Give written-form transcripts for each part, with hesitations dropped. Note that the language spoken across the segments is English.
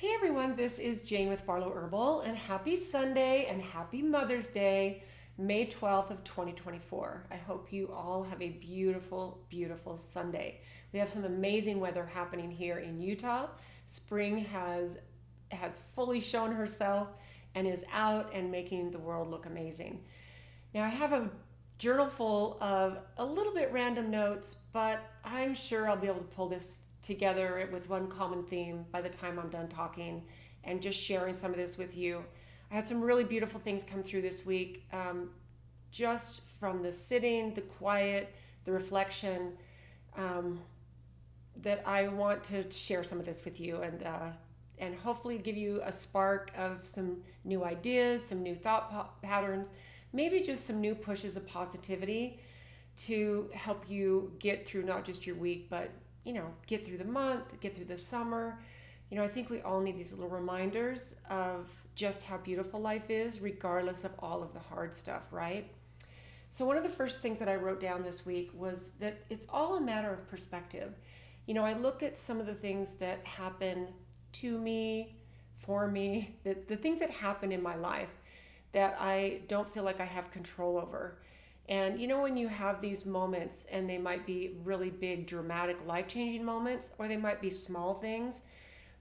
Hey everyone, this is Jane with Barlow Herbal, and happy Sunday and happy Mother's Day, May 12th of 2024. I hope you all have a beautiful, beautiful Sunday. We have some amazing weather happening here in Utah. Spring has fully shown herself and is out and making the world look amazing. Now I have a journal full of a little bit random notes, but I'm sure I'll be able to pull this together with one common theme by the time I'm done talking and just sharing some of this with you. I had some really beautiful things come through this week, just from the sitting, the quiet, the reflection, that I want to share some of this with you and hopefully give you a spark of some new ideas, some new thought patterns, maybe just some new pushes of positivity to help you get through not just your week, but get through the month, get through the summer. I think we all need these little reminders of just how beautiful life is, regardless of all of the hard stuff, right? So one of the first things that I wrote down this week was that it's all a matter of perspective. I look at some of the things that happen to me, for me, the things that happen in my life that I don't feel like I have control over. And when you have these moments, and they might be really big, dramatic, life-changing moments, or they might be small things,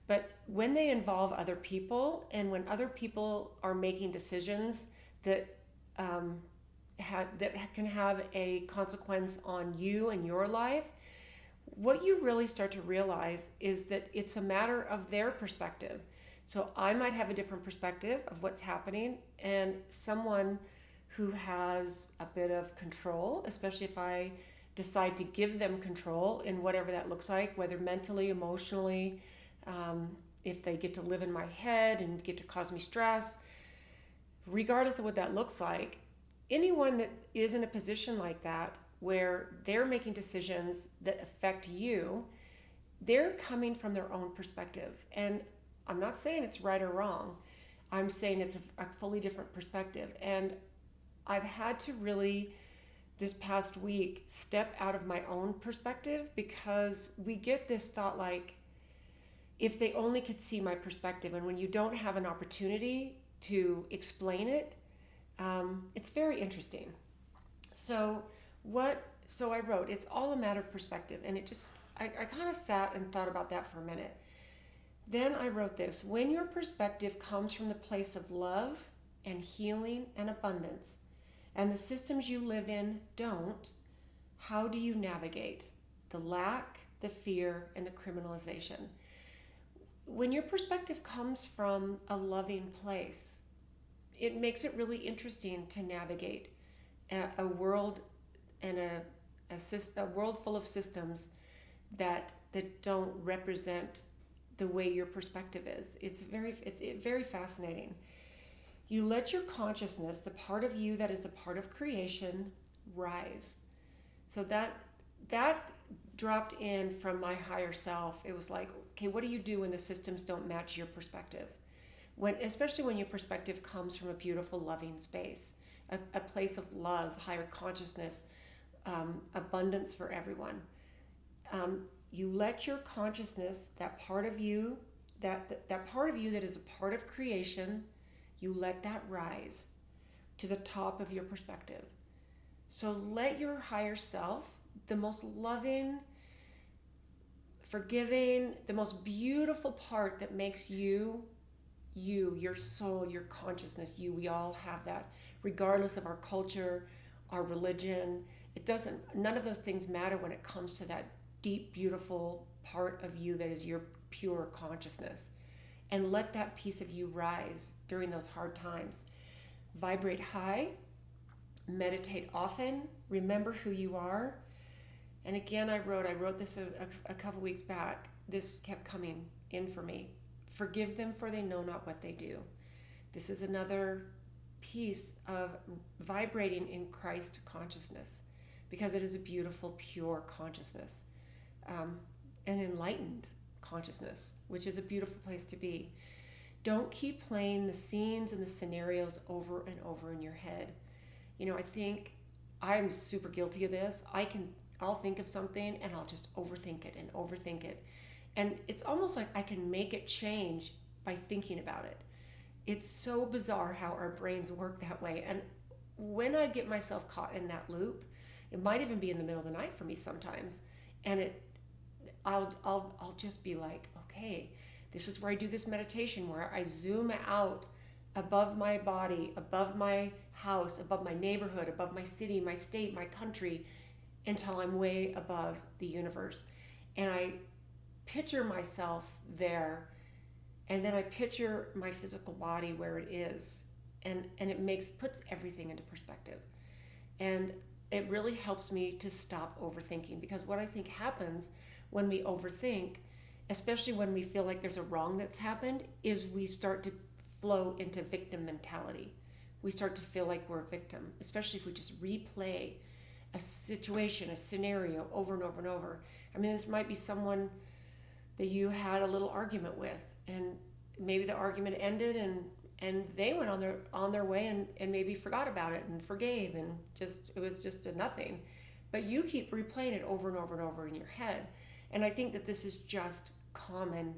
but when they involve other people, and when other people are making decisions that that can have a consequence on you and your life, what you really start to realize is that it's a matter of their perspective. So I might have a different perspective of what's happening, and someone who has a bit of control, especially if I decide to give them control in whatever that looks like, whether mentally, emotionally, if they get to live in my head and get to cause me stress, regardless of what that looks like, anyone that is in a position like that where they're making decisions that affect you, they're coming from their own perspective. And I'm not saying it's right or wrong. I'm saying it's a fully different perspective. And I've had to really, this past week, step out of my own perspective, because we get this thought like, if they only could see my perspective. And when you don't have an opportunity to explain it, it's very interesting. So I wrote, it's all a matter of perspective. And I kind of sat and thought about that for a minute. Then I wrote this: when your perspective comes from the place of love and healing and abundance, and the systems you live in don't, how do you navigate the lack, the fear, and the criminalization? When your perspective comes from a loving place, it makes it really interesting to navigate a world and a world full of systems that don't represent the way your perspective is. It's very fascinating. You let your consciousness, the part of you that is a part of creation, rise. So that dropped in from my higher self. It was like, okay, what do you do when the systems don't match your perspective? Especially when your perspective comes from a beautiful, loving space, a place of love, higher consciousness, abundance for everyone. You let your consciousness, that part of you, that part of you that is a part of creation, you let that rise to the top of your perspective. So let your higher self, the most loving, forgiving, the most beautiful part that makes you, your soul, your consciousness, we all have that, regardless of our culture, our religion. None of those things matter when it comes to that deep, beautiful part of you that is your pure consciousness. And let that piece of you rise during those hard times. Vibrate high, meditate often, remember who you are. And again, I wrote this a couple weeks back. This kept coming in for me. Forgive them, for they know not what they do. This is another piece of vibrating in Christ consciousness, because it is a beautiful, pure consciousness, an enlightened consciousness, which is a beautiful place to be. Don't keep playing the scenes and the scenarios over and over in your head. I think I'm super guilty of this. I'll think of something and I'll just overthink it and overthink it. And it's almost like I can make it change by thinking about it. It's so bizarre how our brains work that way. And when I get myself caught in that loop, it might even be in the middle of the night for me sometimes, and I'll just be like, okay, this is where I do this meditation where I zoom out above my body, above my house, above my neighborhood, above my city, my state, my country, until I'm way above the universe. And I picture myself there, and then I picture my physical body where it is, and it puts everything into perspective. And it really helps me to stop overthinking, because what I think happens when we overthink, especially when we feel like there's a wrong that's happened, is we start to flow into victim mentality. We start to feel like we're a victim, especially if we just replay a situation, a scenario over and over and over. I mean, this might be someone that you had a little argument with, and maybe the argument ended and they went on their way and maybe forgot about it and forgave, and it was just a nothing. But you keep replaying it over and over and over in your head. And I think that this is just common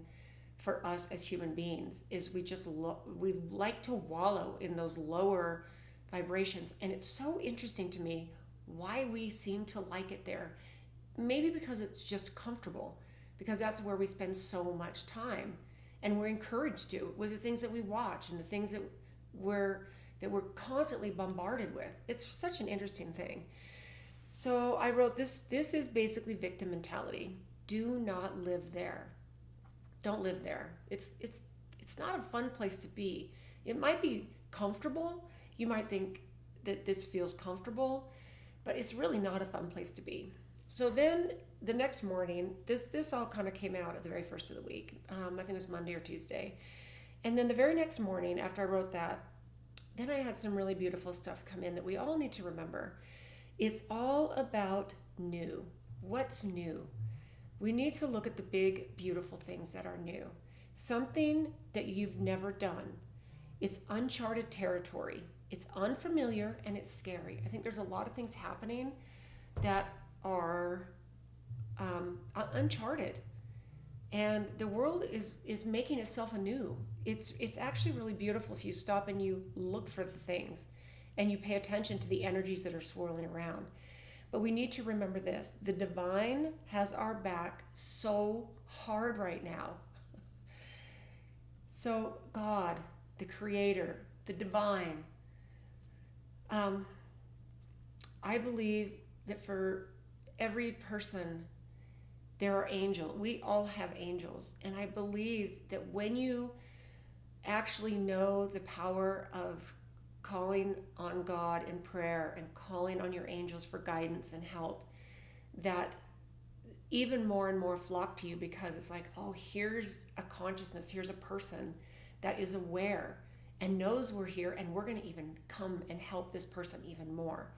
for us as human beings, is we like to wallow in those lower vibrations. And it's so interesting to me why we seem to like it there. Maybe because it's just comfortable, because that's where we spend so much time, and we're encouraged to, with the things that we watch and the things that we're constantly bombarded with. It's such an interesting thing. So I wrote this is basically victim mentality. Do not live there. Don't live there. It's not a fun place to be. It might be comfortable. You might think that this feels comfortable, but it's really not a fun place to be. So then the next morning, this all kind of came out at the very first of the week. I think it was Monday or Tuesday. And then the very next morning after I wrote that, then I had some really beautiful stuff come in that we all need to remember. It's all about new. What's new? We need to look at the big, beautiful things that are new. Something that you've never done. It's uncharted territory. It's unfamiliar and it's scary. I think there's a lot of things happening that are uncharted, and the world is making itself anew. It's actually really beautiful if you stop and you look for the things and you pay attention to the energies that are swirling around. But we need to remember this: the divine has our back so hard right now. So God, the creator, the divine, I believe that for every person there are angels. We all have angels. And I believe that when you actually know the power of calling on God in prayer and calling on your angels for guidance and help, that even more and more flock to you, because it's like, oh, here's a consciousness, here's a person that is aware and knows we're here, and we're going to even come and help this person even more.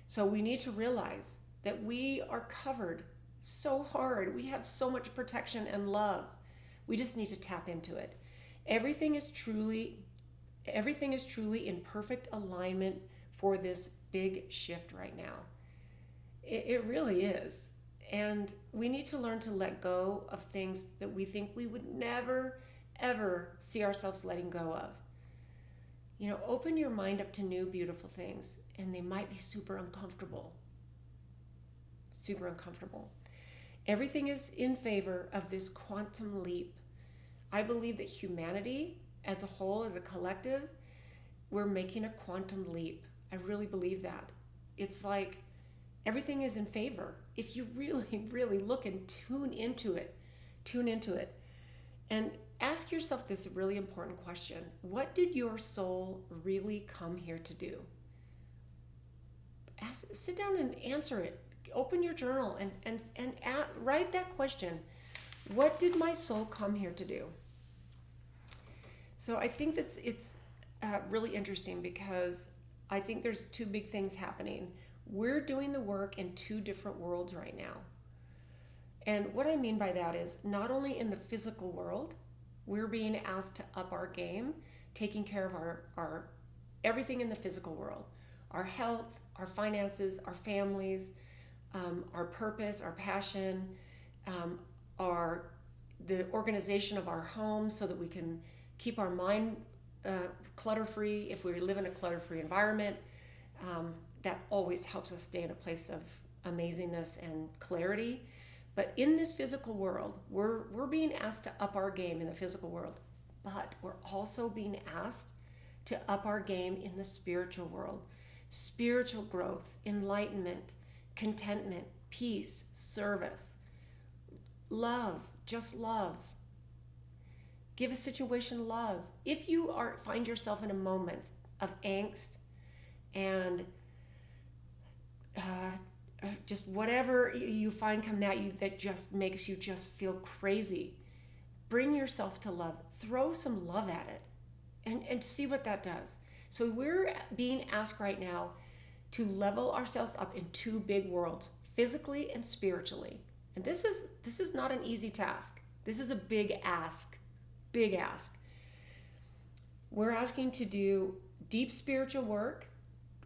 So we need to realize that we are covered so hard. We have so much protection and love. We just need to tap into it. Everything is truly in perfect alignment for this big shift right now. It really is. And we need to learn to let go of things that we think we would never, ever see ourselves letting go of. You know, open your mind up to new, beautiful things, and they might be super uncomfortable. Super uncomfortable. Everything is in favor of this quantum leap. I believe that humanity as a whole, as a collective, we're making a quantum leap. I really believe that. It's like everything is in favor. If you really, really look and tune into it, and ask yourself this really important question: what did your soul really come here to do? Sit down and answer it. Open your journal and write that question. What did my soul come here to do? So I think that it's really interesting, because I think there's two big things happening. We're doing the work in two different worlds right now. And what I mean by that is, not only in the physical world, we're being asked to up our game, taking care of our everything in the physical world, our health, our finances, our families, our purpose, our passion, the organization of our home, so that we can keep our mind clutter-free. If we live in a clutter-free environment, that always helps us stay in a place of amazingness and clarity. But in this physical world, we're being asked to up our game in the physical world, but we're also being asked to up our game in the spiritual world. Spiritual growth, enlightenment, contentment, peace, service, love, just love. Give a situation love. If you find yourself in a moment of angst and just whatever you find coming at you that just makes you just feel crazy, bring yourself to love. Throw some love at it and see what that does. So we're being asked right now to level ourselves up in two big worlds, physically and spiritually. And this is not an easy task. This is a big ask. Big ask. We're asking to do deep spiritual work.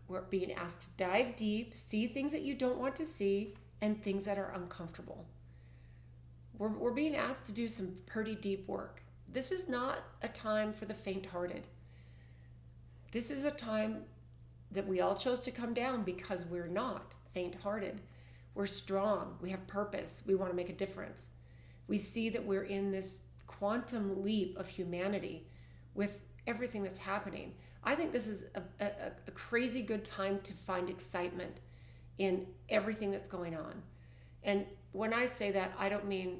We're being asked to dive deep, see things that you don't want to see, and things that are uncomfortable. We're being asked to do some pretty deep work. This is not a time for the faint-hearted. This is a time that we all chose to come down because we're not faint-hearted. We're strong. We have purpose. We want to make a difference. We see that we're in this quantum leap of humanity with everything that's happening. I think this is a crazy good time to find excitement in everything that's going on. And when I say that, I don't mean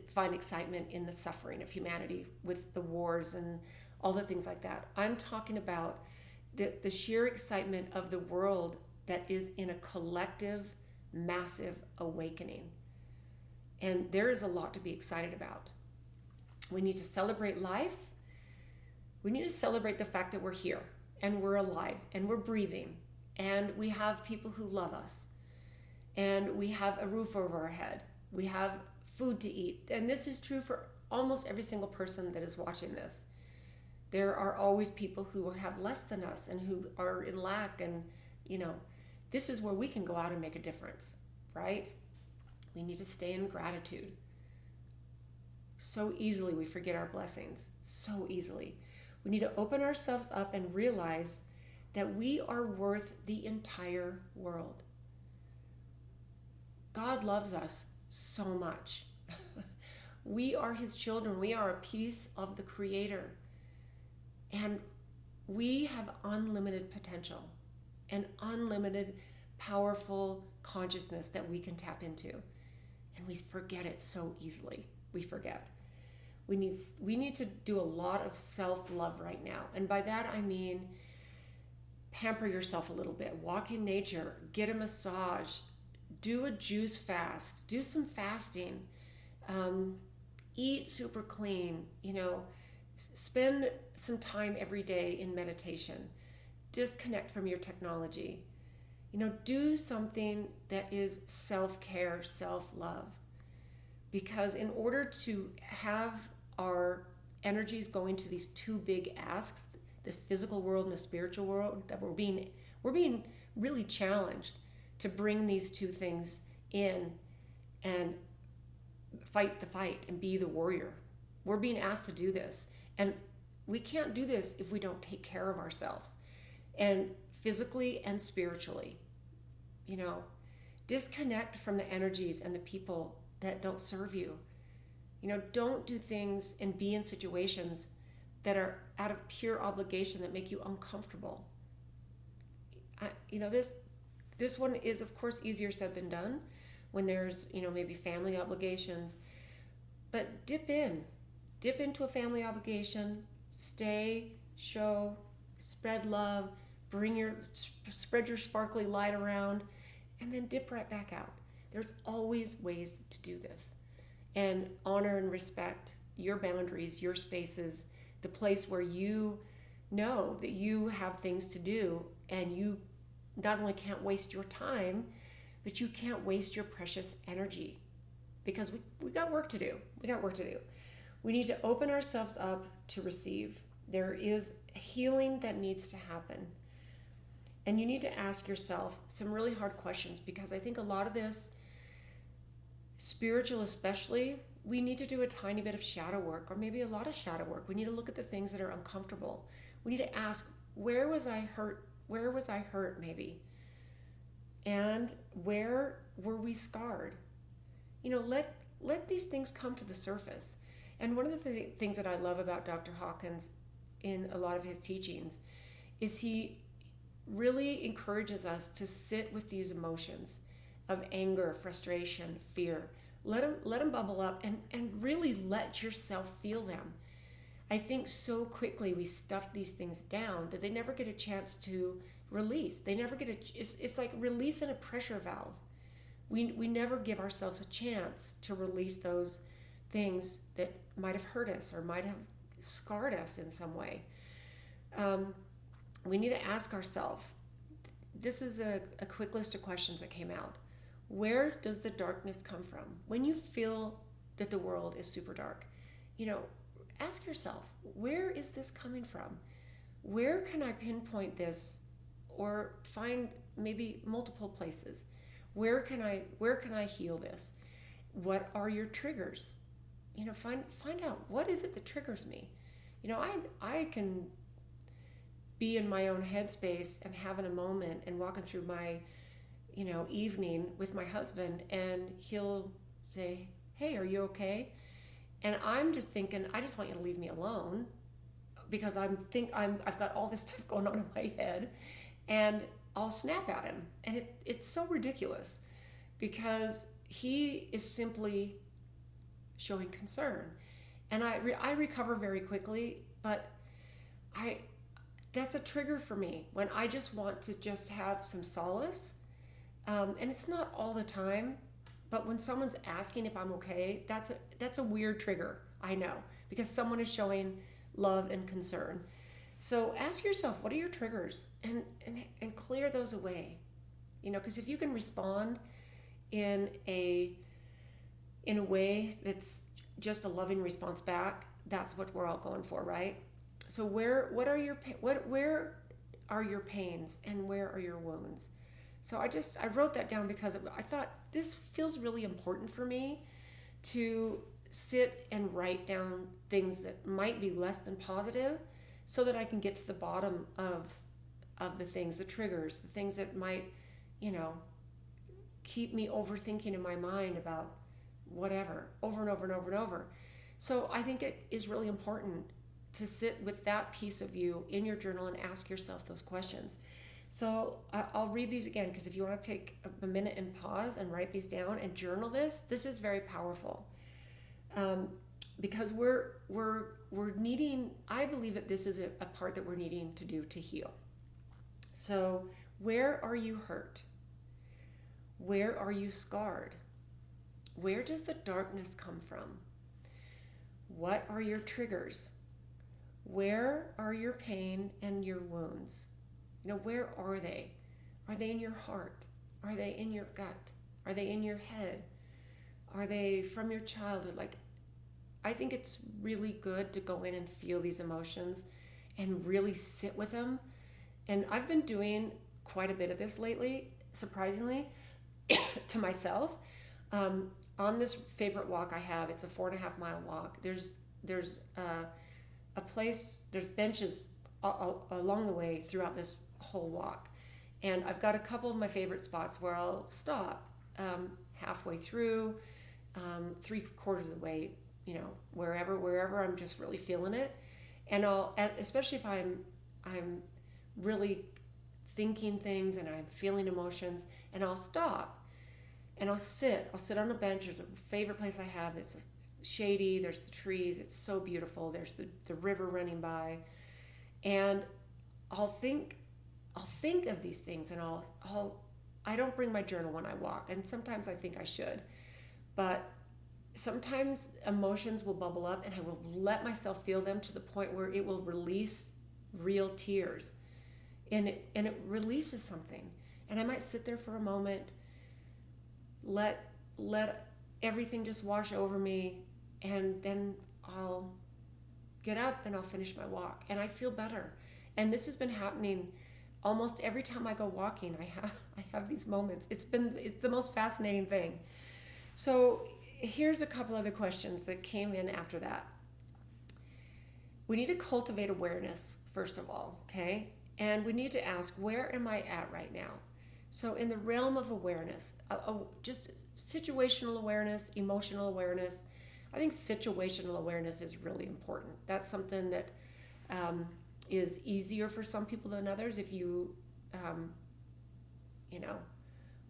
find excitement in the suffering of humanity with the wars and all the things like that. I'm talking about the sheer excitement of the world that is in a collective, massive awakening. And there is a lot to be excited about. We need to celebrate life. We need to celebrate the fact that we're here and we're alive and we're breathing and we have people who love us and we have a roof over our head. We have food to eat. And this is true for almost every single person that is watching this. There are always people who have less than us and who are in lack, and this is where we can go out and make a difference, right? We need to stay in gratitude. So easily we forget our blessings, so easily. We need to open ourselves up and realize that we are worth the entire world. God loves us so much. We are his children. We are a piece of the Creator. And we have unlimited potential and unlimited powerful consciousness that we can tap into. And we forget it so easily. We forget. We need to do a lot of self-love right now. And by that I mean pamper yourself a little bit. Walk in nature. Get a massage. Do a juice fast. Do some fasting. Eat super clean. Spend some time every day in meditation. Disconnect from your technology. Do something that is self-care, self-love. Because in order to have our energies going to these two big asks, the physical world and the spiritual world, that we're being really challenged to bring these two things in and fight the fight and be the warrior. We're being asked to do this. And we can't do this if we don't take care of ourselves, and physically and spiritually. Disconnect from the energies and the people that don't serve you. Don't do things and be in situations that are out of pure obligation that make you uncomfortable. This one is, of course, easier said than done when there's, maybe family obligations. But dip into a family obligation, stay, show, spread love, spread your sparkly light around, and then dip right back out. There's always ways to do this. And honor and respect your boundaries, your spaces, the place where you know that you have things to do, and you not only can't waste your time, but you can't waste your precious energy, because we got work to do. We need to open ourselves up to receive. There is healing that needs to happen. And you need to ask yourself some really hard questions, because I think a lot of this, spiritual especially, we need to do a tiny bit of shadow work, or maybe a lot of shadow work. We need to look at the things that are uncomfortable. We need to ask, where was I hurt? Where was I hurt, maybe? And where were we scarred? Let these things come to the surface. And one of the things that I love about Dr. Hawkins in a lot of his teachings is he really encourages us to sit with these emotions of anger, frustration, fear. Let them bubble up, and really let yourself feel them. I think so quickly we stuff these things down that they never get a chance to release. They never get it's like releasing a pressure valve. We never give ourselves a chance to release those things that might have hurt us or might have scarred us in some way. We need to ask ourselves, this is a quick list of questions that came out. Where does the darkness come from? When you feel that the world is super dark, ask yourself, where is this coming from? Where can I pinpoint this, or find maybe multiple places? Where can I heal this? What are your triggers? Find out, what is it that triggers me? I can be in my own headspace and having a moment and walking through my evening with my husband, and he'll say, hey, are you okay? And I'm just thinking, I just want you to leave me alone, because I've got all this stuff going on in my head, and I'll snap at him. And it's so ridiculous, because he is simply showing concern. And I recover very quickly, but that's a trigger for me when I just want to just have some solace. And it's not all the time, but when someone's asking if I'm okay, that's a weird trigger, I know, because someone is showing love and concern. So ask yourself, what are your triggers, and clear those away. Because if you can respond in a way that's just a loving response back, that's what we're all going for, right? So where are your pains, and where are your wounds? So I wrote that down because I thought this feels really important for me to sit and write down things that might be less than positive, so that I can get to the bottom of the things, the triggers, the things that might, keep me overthinking in my mind about whatever over and over and over and over. So I think it is really important to sit with that piece of you in your journal and ask yourself those questions. So I'll read these again, because if you want to take a minute and pause and write these down and journal this is very powerful. Because we're needing, I believe that this is a part that we're needing to do to heal. So where are you hurt? Where are you scarred? Where does the darkness come from? What are your triggers? Where are your pain and your wounds? Where are they? Are they in your heart? Are they in your gut? Are they in your head? Are they from your childhood? I think it's really good to go in and feel these emotions and really sit with them. And I've been doing quite a bit of this lately, surprisingly, to myself. On this favorite walk I have, it's a 4.5-mile walk. There's a place, there's benches along the way throughout this whole walk. And I've got a couple of my favorite spots where I'll stop halfway through, 3/4 of the way, wherever I'm just really feeling it. And especially if I'm really thinking things and I'm feeling emotions, and I'll stop and I'll sit on a bench. There's a favorite place I have. It's shady. There's the trees. It's so beautiful. There's the river running by, and I'll think of these things, and I don't bring my journal when I walk, and sometimes I think I should, but sometimes emotions will bubble up, and I will let myself feel them to the point where it will release real tears, and it releases something. And I might sit there for a moment, let everything just wash over me, and then I'll get up and I'll finish my walk, and I feel better. And this has been happening almost every time I go walking. I have these moments. It's the most fascinating thing. So here's a couple other questions that came in after that. We need to cultivate awareness, first of all, okay? And we need to ask, where am I at right now? So in the realm of awareness, just situational awareness, emotional awareness, I think situational awareness is really important. That's something that is easier for some people than others. If you,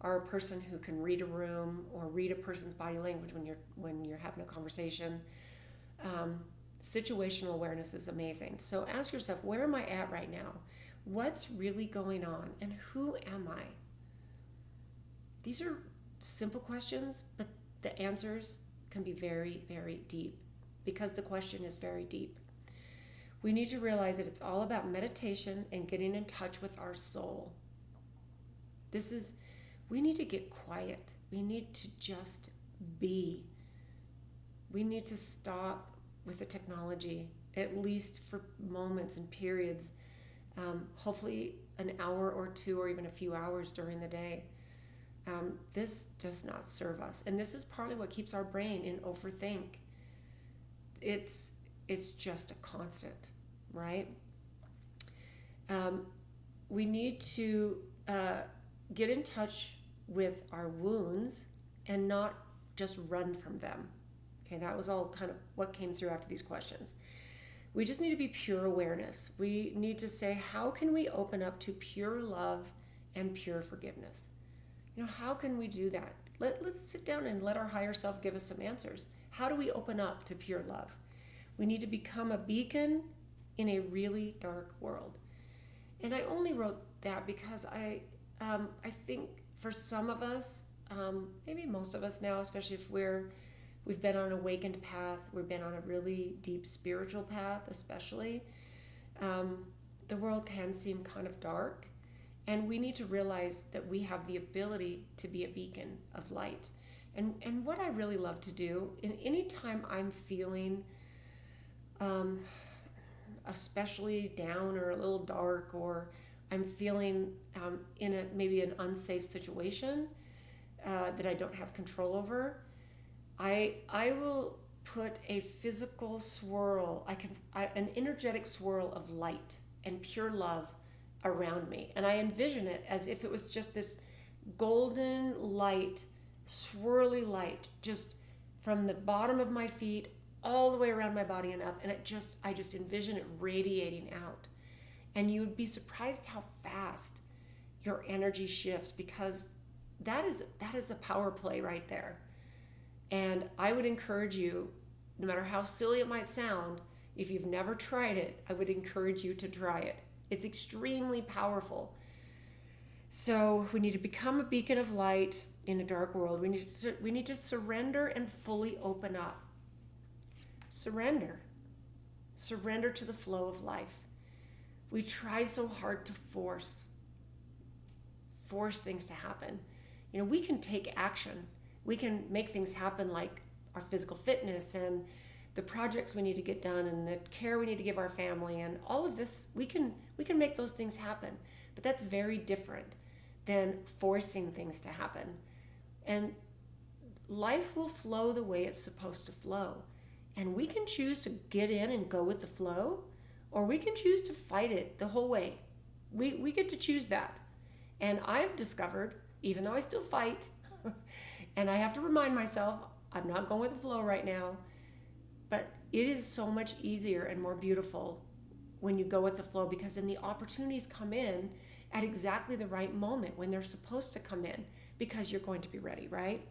are a person who can read a room or read a person's body language when you're having a conversation, situational awareness is amazing. So ask yourself, where am I at right now? What's really going on? And who am I? These are simple questions, but the answers can be very, very deep because the question is very deep. We need to realize that it's all about meditation and getting in touch with our soul. We need to get quiet. We need to just be. We need to stop with the technology, at least for moments and periods, hopefully an hour or two or even a few hours during the day. This does not serve us. And this is partly what keeps our brain in overthink. It's just a constant, right? We need to get in touch with our wounds and not just run from them. Okay, that was all kind of what came through after these questions. We just need to be pure awareness. We need to say, how can we open up to pure love and pure forgiveness? How can we do that? Let's sit down and let our higher self give us some answers. How do we open up to pure love? We need to become a beacon in a really dark world. And I only wrote that because I think for some of us, maybe most of us now, especially if we've been on an awakened path, we've been on a really deep spiritual path especially, the world can seem kind of dark. And we need to realize that we have the ability to be a beacon of light. And what I really love to do, in any time I'm feeling especially down or a little dark, or I'm feeling in maybe an unsafe situation that I don't have control over, I will put a physical swirl, an energetic swirl of light and pure love around me. And I envision it as if it was just this golden light, swirly light, just from the bottom of my feet all the way around my body and up. And I just envision it radiating out. And you would be surprised how fast your energy shifts, because that is a power play right there. And I would encourage you, no matter how silly it might sound, if you've never tried it, I would encourage you to try it. It's extremely powerful. So we need to become a beacon of light in a dark world. We need to surrender and fully open up. Surrender to the flow of life. We try so hard to force things to happen. We can take action. We can make things happen, like our physical fitness and the projects we need to get done and the care we need to give our family and all of this. We can make those things happen, but that's very different than forcing things to happen. And life will flow the way it's supposed to flow. And we can choose to get in and go with the flow, or we can choose to fight it the whole way. We get to choose that. And I've discovered, even though I still fight, and I have to remind myself, I'm not going with the flow right now, but it is so much easier and more beautiful when you go with the flow, because then the opportunities come in at exactly the right moment when they're supposed to come in, because you're going to be ready, right?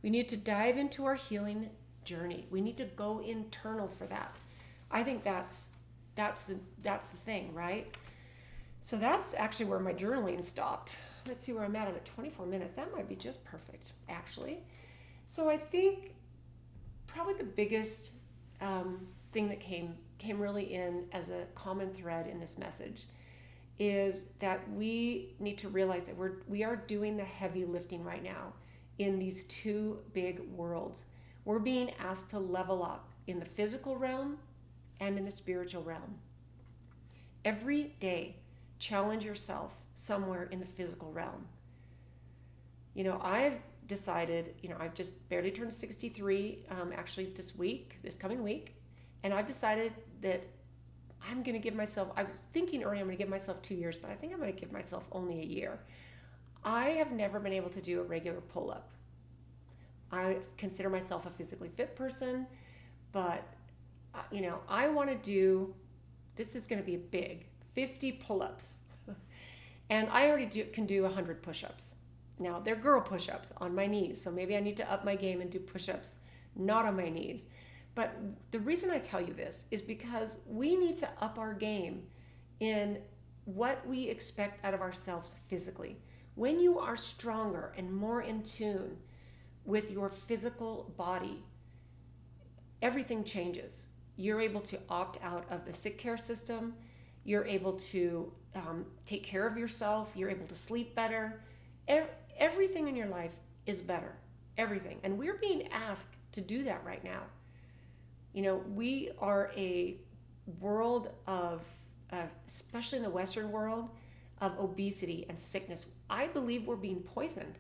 We need to dive into our healing journey. We need to go internal for that. I think that's the thing, right? So that's actually where my journaling stopped. Let's see where I'm at 24 minutes. That might be just perfect, actually. So I think probably the biggest thing that came really in as a common thread in this message is that we need to realize that we are doing the heavy lifting right now in these two big worlds. We're being asked to level up in the physical realm and in the spiritual realm. Every day, challenge yourself somewhere in the physical realm. decided, I've just barely turned 63, actually this coming week, and I've decided that I'm going to give myself, I was thinking earlier I'm going to give myself 2 years, but I think I'm going to give myself only a year. I have never been able to do a regular pull-up. I consider myself a physically fit person, but, I want to do, this is going to be big, 50 pull-ups. And I already can do 100 push-ups. Now, they're girl push-ups on my knees, so maybe I need to up my game and do push-ups not on my knees. But the reason I tell you this is because we need to up our game in what we expect out of ourselves physically. When you are stronger and more in tune with your physical body, everything changes. You're able to opt out of the sick care system. You're able to take care of yourself. You're able to sleep better. Everything in your life is better. Everything. And we're being asked to do that right now. We are a world of, especially in the Western world, of obesity and sickness. I believe we're being poisoned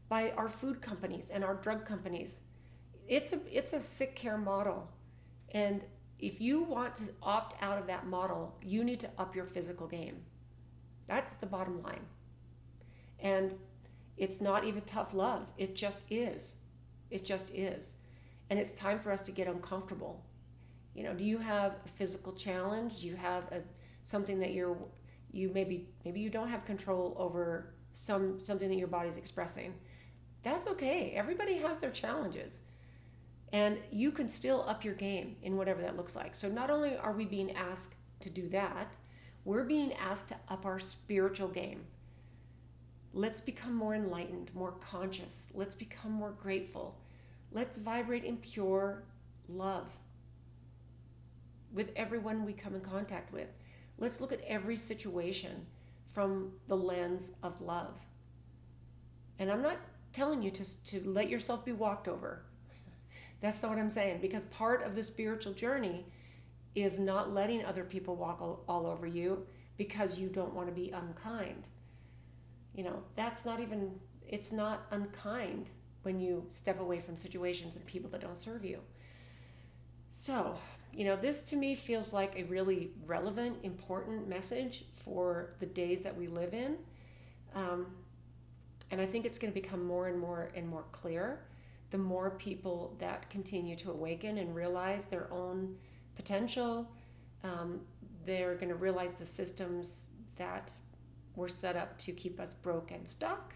by our food companies and our drug companies. It's a sick care model. And if you want to opt out of that model, you need to up your physical game. That's the bottom line. And it's not even tough love. It just is. It just is. And it's time for us to get uncomfortable. Do you have a physical challenge? Do you have something that you maybe you don't have control over something that your body's expressing? That's okay. Everybody has their challenges. And you can still up your game in whatever that looks like. So not only are we being asked to do that, we're being asked to up our spiritual game. Let's become more enlightened, more conscious. Let's become more grateful. Let's vibrate in pure love with everyone we come in contact with. Let's look at every situation from the lens of love. And I'm not telling you to let yourself be walked over. That's not what I'm saying, because part of the spiritual journey is not letting other people walk all over you because you don't want to be unkind. That's not even, it's not unkind when you step away from situations and people that don't serve you. So, this to me feels like a really relevant, important message for the days that we live in. And I think it's going to become more and more and more clear the more people that continue to awaken and realize their own potential. They're going to realize the systems that were set up to keep us broke and stuck.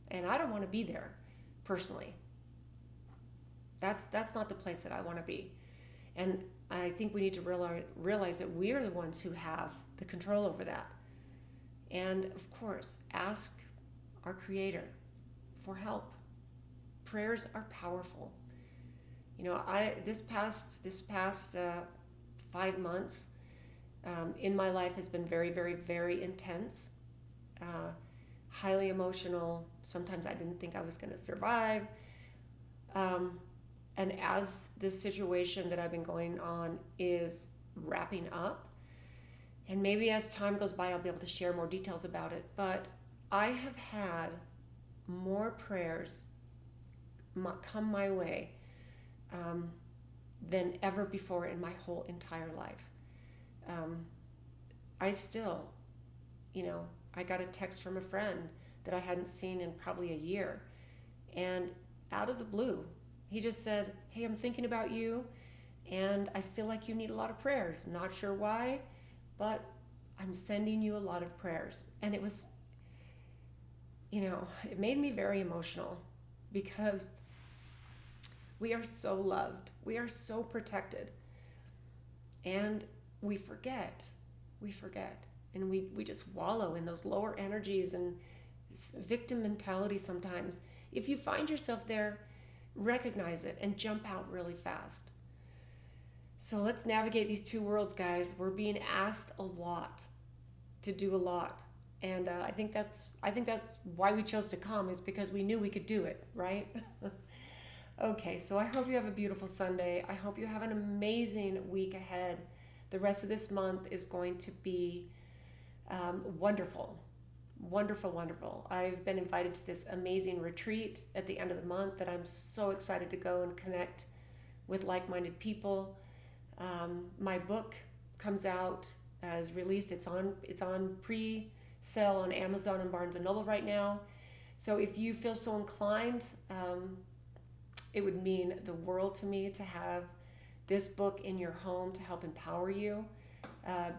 And I don't want to be there personally. That's not the place that I want to be. And I think we need to realize that we are the ones who have the control over that. And of course, ask our Creator for help. Prayers are powerful. This past 5 months in my life has been very, very, very intense, highly emotional. Sometimes I didn't think I was going to survive. And as this situation that I've been going on is wrapping up, and maybe as time goes by, I'll be able to share more details about it, but I have had more prayers come my way than ever before in my whole entire life. I still, I got a text from a friend that I hadn't seen in probably a year, and out of the blue, he just said, "Hey, I'm thinking about you, and I feel like you need a lot of prayers. Not sure why, but I'm sending you a lot of prayers." And it was, it made me very emotional, because we are so loved. We are so protected. And we forget. And we just wallow in those lower energies and victim mentality sometimes. If you find yourself there, recognize it and jump out really fast. So let's navigate these two worlds, guys. We're being asked a lot to do a lot. And I think that's why we chose to come, is because we knew we could do it, right? Okay, so I hope you have a beautiful Sunday. I hope you have an amazing week ahead. The rest of this month is going to be wonderful. Wonderful, wonderful. I've been invited to this amazing retreat at the end of the month that I'm so excited to go and connect with like-minded people. My book comes out as released. It's on pre-sale on Amazon and Barnes and Noble right now. So if you feel so inclined, it would mean the world to me to have this book in your home to help empower you.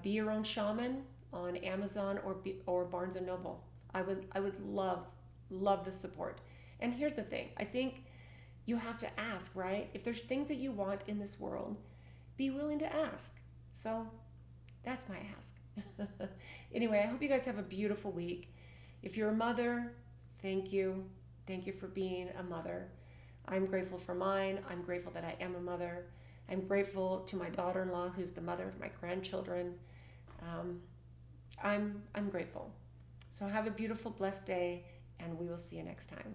Be Your Own Shaman on Amazon or Barnes and Noble. I would love the support. And here's the thing. I think you have to ask, right? If there's things that you want in this world, be willing to ask. So that's my ask. Anyway, I hope you guys have a beautiful week. If you're a mother, thank you. Thank you for being a mother. I'm grateful for mine. I'm grateful that I am a mother. I'm grateful to my daughter-in-law, who's the mother of my grandchildren. I'm grateful. So have a beautiful, blessed day, and we will see you next time.